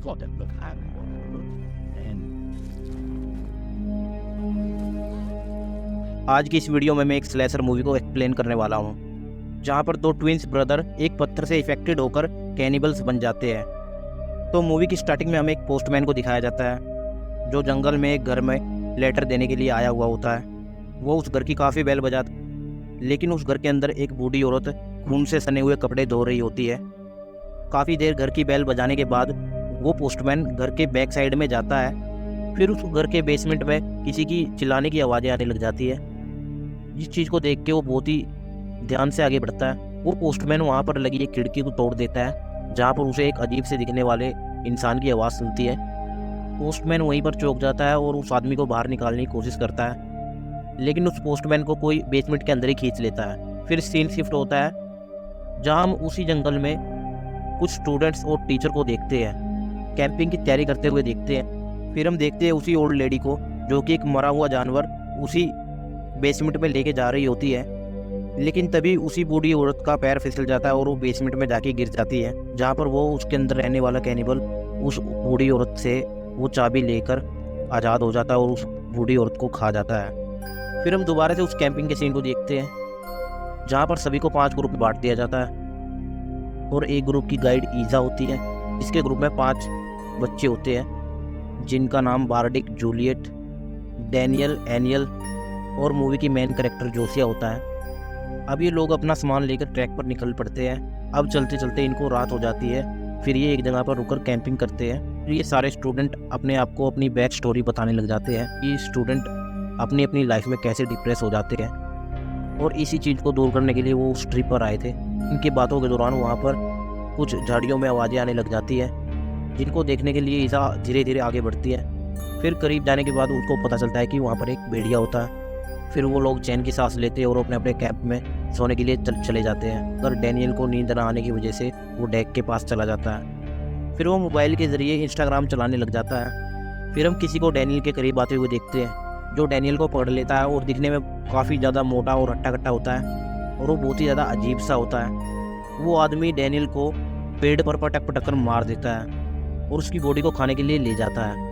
God, that look hot. And आज की इस वीडियो में मैं एक स्लेशर मूवी को एक्सप्लेन करने वाला हूँ, जहाँ पर दो ट्विंस ब्रदर एक पत्थर से इफेक्टेड होकर कैनिबल्स बन जाते हैं। तो मूवी की स्टार्टिंग में हमें एक पोस्टमैन को दिखाया जाता है, जो जंगल में एक घर में लेटर देने के लिए आया हुआ होता है। वो उस घर की काफ़ी बेल बजाता, लेकिन उस घर के अंदर एक बूढ़ी औरत खून से सने हुए कपड़े धो रही होती है। काफ़ी देर घर की बेल बजाने के बाद वो पोस्टमैन घर के बैक साइड में जाता है। फिर उस घर के बेसमेंट में किसी की चिल्लाने की आवाज़ें आने लग जाती है। जिस चीज़ को देख के वो बहुत ही ध्यान से आगे बढ़ता है। वो पोस्टमैन वहाँ पर लगी एक खिड़की को तोड़ देता है, जहाँ पर उसे एक अजीब से दिखने वाले इंसान की आवाज़ सुनती है। पोस्टमैन वहीं पर चौंक जाता है और उस आदमी को बाहर निकालने की कोशिश करता है, लेकिन उस पोस्टमैन को कोई बेसमेंट के अंदर ही खींच लेता है। फिर सीन शिफ्ट होता है, जहाँ हम उसी जंगल में कुछ स्टूडेंट्स और टीचर को देखते हैं, कैंपिंग की तैयारी करते हुए देखते हैं। फिर हम देखते हैं उसी ओल्ड लेडी को, जो कि एक मरा हुआ जानवर उसी बेसमेंट में लेके जा रही होती है। लेकिन तभी उसी बूढ़ी औरत का पैर फिसल जाता है और वो बेसमेंट में जाके गिर जाती है, जहाँ पर वो उसके अंदर रहने वाला कैनिबल उस बूढ़ी औरत से वो चाबी लेकर आज़ाद हो जाता है और उस बूढ़ी औरत को खा जाता है। फिर हम दोबारा से उस कैंपिंग के सीन को देखते हैं, जहाँ पर सभी को 5 ग्रुप में बांट दिया जाता है और एक ग्रुप की गाइड ईजा होती है। इसके ग्रुप में 5 बच्चे होते हैं, जिनका नाम बार्डिक, जूलियट, डैनियल, एनियल और मूवी की मेन कैरेक्टर जोसिया होता है। अब ये लोग अपना सामान लेकर ट्रैक पर निकल पड़ते हैं। अब चलते चलते इनको रात हो जाती है। फिर ये एक जगह पर रुककर कैंपिंग करते हैं। फिर ये सारे स्टूडेंट अपने आप को अपनी बैक स्टोरी बताने लग जाते हैं कि स्टूडेंट अपनी अपनी लाइफ में कैसे डिप्रेस हो जाते हैं, और इसी चीज़ को दूर करने के लिए वो उस ट्रिप पर आए थे। इनकी बातों के दौरान वहाँ पर कुछ झाड़ियों में आवाज़ें आने लग जाती है, जिनको देखने के लिए ईसा धीरे धीरे आगे बढ़ती है। फिर करीब जाने के बाद उनको पता चलता है कि वहाँ पर एक भेड़िया होता है। फिर वो लोग चैन की सांस लेते हैं और अपने अपने कैंप में सोने के लिए चले जाते हैं। अगर डैनियल को नींद ना आने की वजह से वो डेक के पास चला जाता है। फिर वो मोबाइल के ज़रिए इंस्टाग्राम चलाने लग जाता है। फिर हम किसी को डैनियल के करीब आते हुए देखते हैं, जो डैनियल को पकड़ लेता है और दिखने में काफ़ी ज़्यादा मोटा और हट्टा कट्टा होता है, और वो बहुत ही ज़्यादा अजीब सा होता है। वो आदमी डैनियल को पेड़ पर पटक पटक कर मार देता है और उसकी बॉडी को खाने के लिए ले जाता है।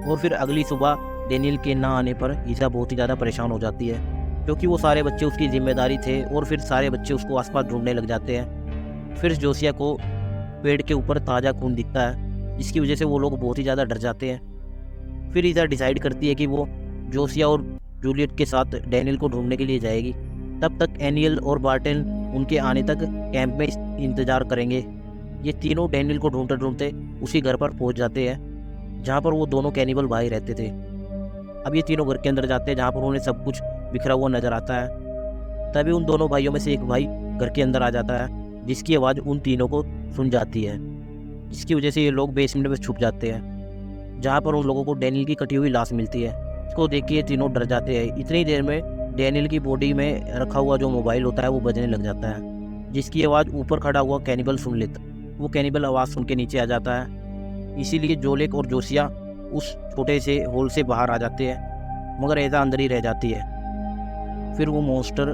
और फिर अगली सुबह डैनियल के ना आने पर ईसा बहुत ही ज़्यादा परेशान हो जाती है, क्योंकि वो सारे बच्चे उसकी जिम्मेदारी थे और फिर सारे बच्चे उसको आसपास ढूंढने लग जाते हैं। फिर जोसिया को पेड़ के ऊपर ताज़ा खून दिखता है, जिसकी वजह से वो लोग बहुत ही ज़्यादा डर जाते हैं। फिर ईसा डिसाइड करती है कि वो जोसिया और जूलियट के साथ डैनियल को ढूंढने के लिए जाएगी। तब तक एनियल और बार्टन उनके आने तक कैंप में इंतज़ार करेंगे। ये तीनों डैनियल को ढूंढते ढूंढते उसी घर पर पहुंच जाते हैं, जहां पर वो दोनों कैनिबल भाई रहते थे। अब ये तीनों घर के अंदर जाते हैं, जहां पर उन्हें सब कुछ बिखरा हुआ नज़र आता है। तभी उन दोनों भाइयों में से एक भाई घर के अंदर आ जाता है, जिसकी आवाज़ उन तीनों को सुन जाती है, जिसकी वजह से ये लोग बेसमेंट में छुप जाते हैं, जहाँ पर उन लोगों को डैनियल की कटी हुई लाश मिलती है। इसको देख के ये तीनों डर जाते हैं। इतनी देर में डैनियल की बॉडी में रखा हुआ जो मोबाइल होता है वो बजने लग जाता है, जिसकी आवाज़ ऊपर खड़ा हुआ कैनिबल सुन लेता है। वो कैनिबल आवाज़ सुन के नीचे आ जाता है, इसीलिए जोलेक और जोसिया उस छोटे से होल से बाहर आ जाते हैं, मगर एजा अंदर ही रह जाती है। फिर वो मॉन्स्टर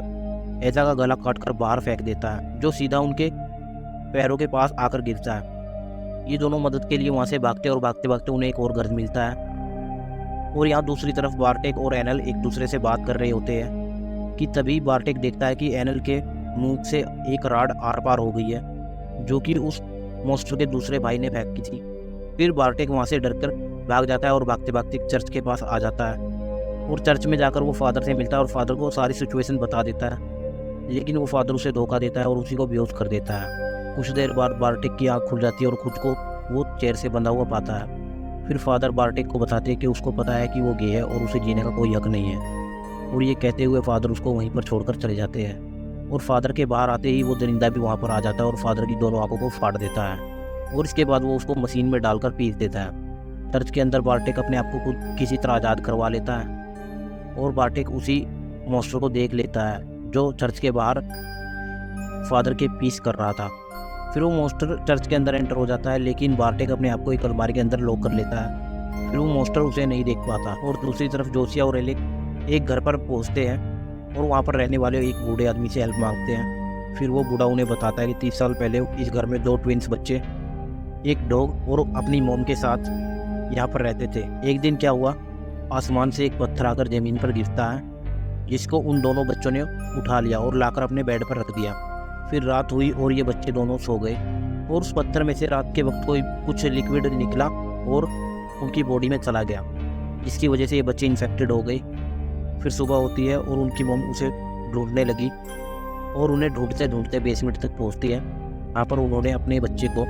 एजा का गला काटकर बाहर फेंक देता है, जो सीधा उनके पैरों के पास आकर गिरता है। ये दोनों मदद के लिए वहाँ से भागते और भागते भागते उन्हें एक और घर मिलता है। और यहाँ दूसरी तरफ बार्टेक और एनल एक दूसरे से बात कर रहे होते हैं कि तभी बार्टेक देखता है कि एनल के मुंह से एक राड आर पार हो गई है, जो कि उस मॉन्स्टर के दूसरे भाई ने फेंकी थी। फिर बार्टेक वहाँ से डरकर भाग जाता है और भागते भागते चर्च के पास आ जाता है, और चर्च में जाकर वो फादर से मिलता है और फादर को सारी सिचुएशन बता देता है। लेकिन वो फादर उसे धोखा देता है और उसी को बेहोश कर देता है। कुछ देर बाद बार्टेक की आँख खुल जाती है और खुद को वो चेयर से बंधा हुआ पाता है। फिर फादर बार्टेक को बताते हैं कि उसको पता है कि वो गे है और उसे जीने का कोई हक नहीं है, और ये कहते हुए फादर उसको वहीं पर छोड़कर चले जाते हैं। और फादर के बाहर आते ही वो दरिंदा भी वहाँ पर आ जाता है और फादर की दोनों आंखों को फाड़ देता है, और इसके बाद वो उसको मशीन में डालकर पीस देता है। चर्च के अंदर बार्टेक अपने आप को खुद किसी तरह आज़ाद करवा लेता है, और बार्टेक उसी मॉन्स्टर को देख लेता है जो चर्च के बाहर फादर के पीस कर रहा था। फिर वो मॉन्स्टर चर्च के अंदर एंटर हो जाता है, लेकिन बार्टेक अपने आप को एक अलमारी के अंदर लॉक कर लेता है। फिर वो मॉन्स्टर उसे नहीं देख पाता। और दूसरी तरफ जोसिया और एलिक एक घर पर पहुंचते हैं और वहाँ पर रहने वाले एक बूढ़े आदमी से हेल्प मांगते हैं। फिर वो बूढ़ा उन्हें बताता है कि 30 साल पहले इस घर में 2 ट्विंस बच्चे एक डॉग और अपनी मॉम के साथ यहाँ पर रहते थे। एक दिन क्या हुआ, आसमान से एक पत्थर आकर ज़मीन पर गिरता है, जिसको उन दोनों बच्चों ने उठा लिया और लाकर अपने बेड पर रख दिया। फिर रात हुई और ये बच्चे दोनों सो गए और उस पत्थर में से रात के वक्त कोई कुछ लिक्विड निकला और उनकी बॉडी में चला गया, जिसकी वजह से ये बच्चे इन्फेक्टेड हो गए। फिर सुबह होती है और उनकी मॉम उसे ढूंढने लगी और उन्हें ढूंढते ढूंढते बेसमेंट तक पहुंचती है। यहाँ पर उन्होंने अपने बच्चे को,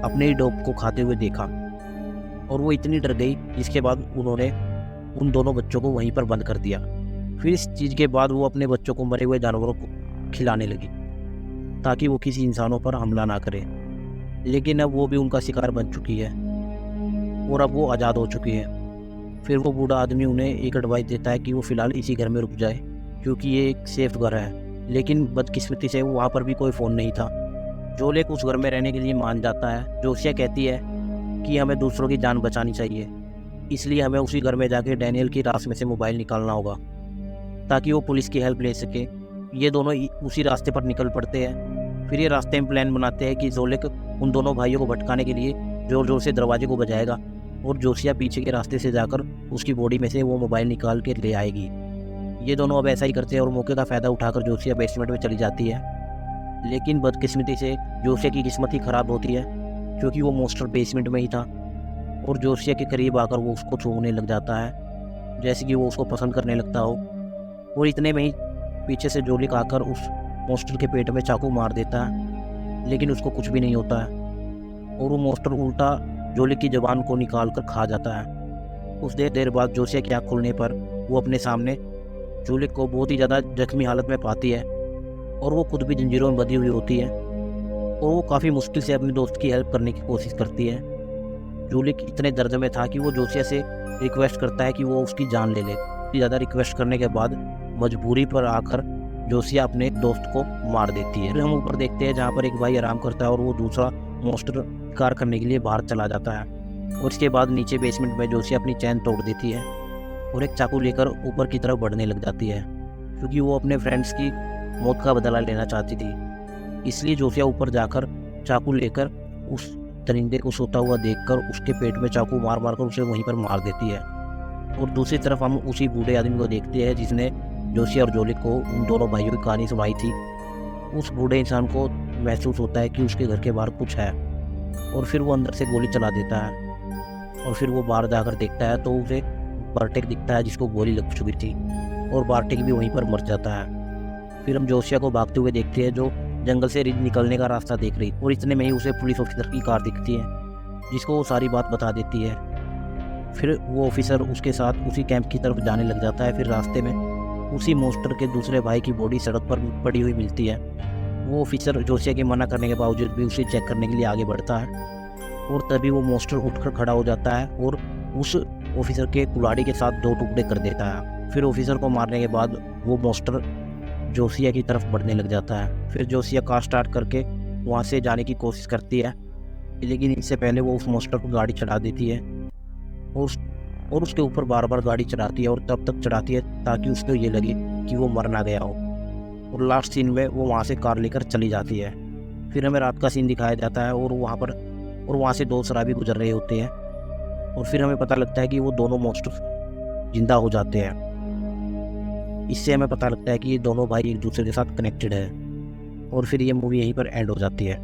अपने ही डॉग को खाते हुए देखा और वो इतनी डर गई, जिसके बाद उन्होंने उन दोनों बच्चों को वहीं पर बंद कर दिया। फिर इस चीज़ के बाद वो अपने बच्चों को मरे हुए जानवरों को खिलाने लगी ताकि वो किसी इंसानों पर हमला ना करे। लेकिन अब वो भी उनका शिकार बन चुकी है और अब वो आज़ाद हो चुकी है। फिर वो बूढ़ा आदमी उन्हें एक एडवाइस देता है कि वो फ़िलहाल इसी घर में रुक जाए, क्योंकि ये एक सेफ घर है। लेकिन बदकिस्मती से वहाँ पर भी कोई फ़ोन नहीं था। जोलेक उस घर में रहने के लिए मान जाता है। जोसिया कहती है कि हमें दूसरों की जान बचानी चाहिए, इसलिए हमें उसी घर में जाके डैनियल की रास में से मोबाइल निकालना होगा ताकि वो पुलिस की हेल्प ले सके। ये दोनों उसी रास्ते पर निकल पड़ते हैं। फिर ये रास्ते में प्लान बनाते हैं कि जोलेक उन दोनों भाइयों को भटकाने के लिए ज़ोर ज़ोर से दरवाजे को बजाएगा और जोसिया पीछे के रास्ते से जाकर उसकी बॉडी में से वो मोबाइल निकाल के ले आएगी। ये दोनों अब ऐसा ही करते हैं और मौके का फ़ायदा उठाकर जोसिया बेसमेंट में चली जाती है। लेकिन बदकिस्मती से जोसिया की किस्मत ही ख़राब होती है, क्योंकि वो मॉन्स्टर बेसमेंट में ही था और जोसिया के करीब आकर वो उसको छूने लग जाता है, जैसे कि वो उसको पसंद करने लगता हो। और इतने में ही पीछे से जोलिक आकर उस मॉन्स्टर के पेट में चाकू मार देता है, लेकिन उसको कुछ भी नहीं होता है और वो मॉन्स्टर उल्टा जोलिक की ज़बान को निकाल कर खा जाता है। कुछ देर बाद जोसिया की आँख खुलने पर वो अपने सामने जोलिक को बहुत ही ज़्यादा जख्मी हालत में पाती है और वो खुद भी जंजीरों में बंधी हुई होती है और वो काफ़ी मुश्किल से अपने दोस्त की हेल्प करने की कोशिश करती है। जोलिक इतने दर्द में था कि वो जोसिया से रिक्वेस्ट करता है कि वो उसकी जान ले ले। ज़्यादा रिक्वेस्ट करने के बाद मजबूरी पर आकर जोसिया अपने दोस्त को मार देती है। फिर हम ऊपर देखते हैं जहाँ पर एक भाई आराम करता है और वो दूसरा मॉन्स्टर शिकार करने के लिए बाहर चला जाता है। और इसके बाद नीचे बेसमेंट में जोसिया अपनी चैन तोड़ देती है और एक चाकू लेकर ऊपर की तरफ बढ़ने लग जाती है, क्योंकि वो अपने फ्रेंड्स की मौत का बदला लेना चाहती थी। इसलिए जोसिया ऊपर जाकर चाकू लेकर उस दरिंदे को सोता हुआ देखकर उसके पेट में चाकू मार मार कर उसे वहीं पर मार देती है। और दूसरी तरफ हम उसी बूढ़े आदमी को देखते हैं जिसने जोसिया और जोलिक को उन दोनों भाइयों की कहानी सुनाई थी। उस बूढ़े इंसान को महसूस होता है कि उसके घर के बाहर कुछ है और फिर वो अंदर से गोली चला देता है और फिर वो बाहर जाकर देखता है तो उसे बार्टेक दिखता है जिसको गोली लग चुकी थी और बार्टेक भी वहीं पर मर जाता है। फिर हम जोसिया को भागते हुए देखते हैं जो जंगल से निकलने का रास्ता देख रही और इतने में ही उसे पुलिस ऑफिसर की कार दिखती है जिसको वो सारी बात बता देती है। फिर वो ऑफिसर उसके साथ उसी कैंप की तरफ जाने लग जाता है। फिर रास्ते में उसी मॉन्स्टर के दूसरे भाई की बॉडी सड़क पर पड़ी हुई मिलती है। वो ऑफिसर जोसिया के मना करने के बावजूद भी उसे चेक करने के लिए आगे बढ़ता है और तभी वो मॉन्स्टर उठकर खड़ा हो जाता है और उस ऑफिसर के कुल्हाड़ी के साथ 2 टुकड़े कर देता है। फिर ऑफिसर को मारने के बाद वो मॉन्स्टर जोसिया की तरफ बढ़ने लग जाता है। फिर जोसिया कार स्टार्ट करके वहाँ से जाने की कोशिश करती है, लेकिन इससे पहले वो उस मॉन्स्टर को गाड़ी चढ़ा देती है और उसके ऊपर बार बार गाड़ी चढ़ाती है और तब तक चढ़ाती है ताकि उसको ये लगे कि वो मर ना गया हो। और लास्ट सीन में वो वहाँ से कार लेकर चली जाती है। फिर हमें रात का सीन दिखाया जाता है और वहाँ से 2 शराबी गुजर रहे होते हैं और फिर हमें पता लगता है कि वो दोनों मॉन्स्टर जिंदा हो जाते हैं। इससे हमें पता लगता है कि ये दोनों भाई एक दूसरे के साथ कनेक्टेड है और फिर ये मूवी यहीं पर एंड हो जाती है।